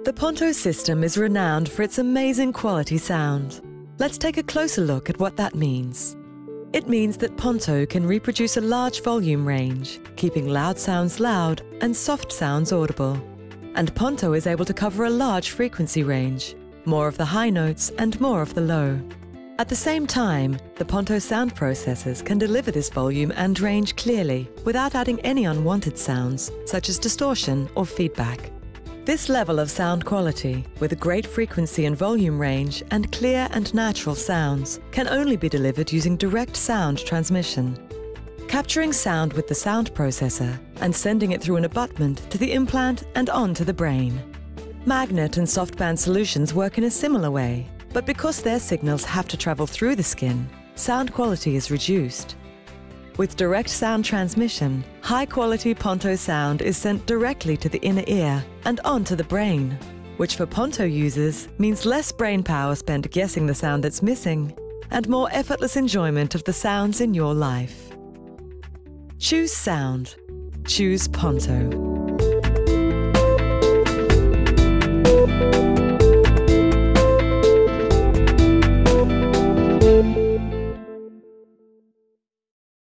The Ponto system is renowned for its amazing quality sound. Let's take a closer look at what that means. It means that Ponto can reproduce a large volume range, keeping loud sounds loud and soft sounds audible. And Ponto is able to cover a large frequency range, more of the high notes and more of the low. At the same time, the Ponto sound processors can deliver this volume and range clearly without adding any unwanted sounds, such as distortion or feedback. This level of sound quality, with a great frequency and volume range and clear and natural sounds, can only be delivered using direct sound transmission. Capturing sound with the sound processor and sending it through an abutment to the implant and on to the brain. Magnet and softband solutions work in a similar way, but because their signals have to travel through the skin, sound quality is reduced. With direct sound transmission, high-quality Ponto sound is sent directly to the inner ear and onto the brain, which for Ponto users means less brain power spent guessing the sound that's missing and more effortless enjoyment of the sounds in your life. Choose sound. Choose Ponto.